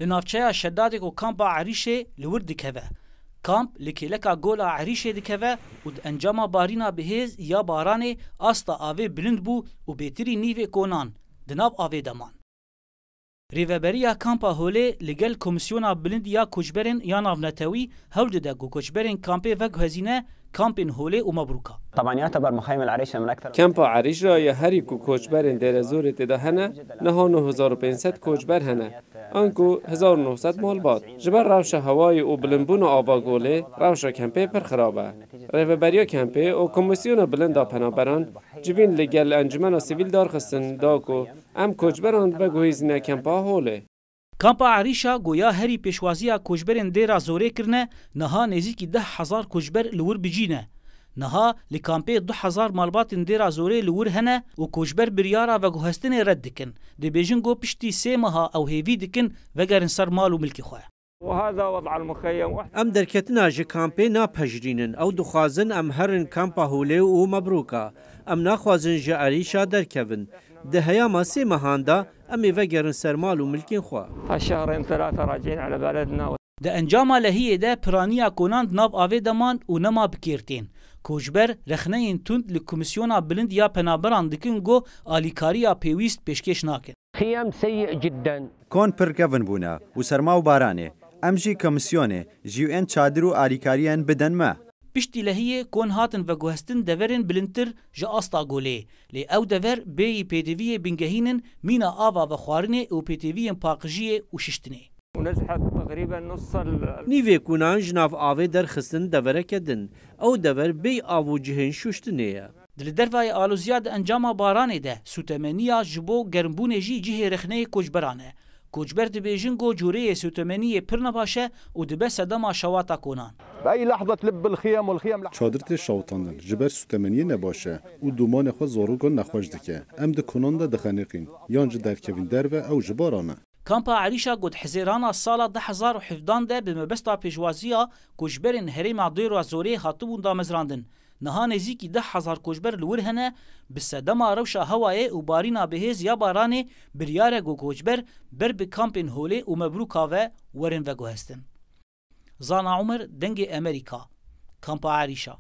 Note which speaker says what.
Speaker 1: لنافچه شدادی کو کامپا عریشه لور دکوه کامپ لکیلکا گولا عریشه دکوه و انجام بارینا بهز یا بارانه آستا آوه بلند بو و بیتری نیوه کونان دناب آوه دمان. ریوبریا کامپا هوله لگل کمیسیونا بلند یا کوچبرن یا ناونتوی هول ده گو کوچبرن کامپی و هزینه کامپین هوله و مبروکا.
Speaker 2: طبعا يعتبر مخيم العريشه من اكثر
Speaker 3: کمپ عریش را یا هری کو کوچبرن در زور تدهنه نه 9500 کوچبر هنه آنکو 1900 مال باد جبر روش هوای او بلنبون آواگوله روش کمپی پر خرابه ریوبریا کمپی او کمیسیون بلندا پنابران جبین لگل انجمن سیویل دار خستن داکو ام کوچبران بگویزنه کمپا هوله.
Speaker 1: کامپا عریشا گویا هری پیشوازیا کوچبرن دیرا زوره کرنه نها نزیکی 10,000 کوچبر لور بجینه نها لکامپی 2000 مالبات دیرا زوره لور هنه و کوچبر بریارا و گوهستن رد دکن دی بیجن گو پشتی 3 ماها او هیوی دکن و گرن سر مال و ملکی خواه.
Speaker 4: وهذا وضع المخيم.
Speaker 5: ام دركتنا جي كامبي نا بجرينن او دخوازن ام هرن كامبا هولي و مبروكا ام ناخوازن جي عريشا دركبن ده هياما 3 مهاندا امي وگرن سرمال و ملكين خوا.
Speaker 4: الشهرين 3 راجعين على بلدنا.
Speaker 1: ده انجام لهیه ده پرانیا کناند ناب آوه دمان و نما بکیرتین. کوچبر رخنه این تند لکومیسیونا بلند یا پنابران دکن گو آلیکاریا پیویست پیشکش ناکن.
Speaker 6: خيام سيء جدا.
Speaker 7: كون بركفن بونا وسرما وبارانه امجي كوميسيونه جيو ان چادرو آليكاريان بدن ما
Speaker 1: پشتی لهیه کون هاتن و گوهستن دورن بلندتر جا آستا گوله لی او دور بی پیدوی بنگهینن مینا آوا و خوارنه و پیدوی پاقجیه و ششتنه.
Speaker 4: ونزحت تقريبا نص
Speaker 5: نيفي كونان جناف آوي در خستن دورة كدن او دور بي آوو جهن شوشتنية.
Speaker 1: دل دروای آلوزیاد انجام بارانه ده سوتمنیا جبو گرمبونه جی جه رخنه کوچبرانه. کوچبر دبیجن گو جوره سوتمنیه پر نباشه و دبه صدما شواتا کنان.
Speaker 8: بأي لحظة تلب الخيام والخيام
Speaker 9: چادرت شوطاندن جبر سوتمنیه نباشه و دومان خو زورو نخوش دکه ام ده کنان ده دخنقین یانج درکوین در و او جبارانه.
Speaker 1: کامپا عریشا گود حزیرانا سالا 2017 ده به مبستا پیشوازیا کوچبرن هریما دیر و زوری خاطبون دا مزراندن. نها نزیکی 10,000 کوچبر لور هنه بسدما روشا هوایه و بارینا بهز یا بارانه بریاره گو کوچبر بر به کامپین هوله و مبروکا و ورن و گوهستن. زانا عمر دنگ امریکا کامپا عریشا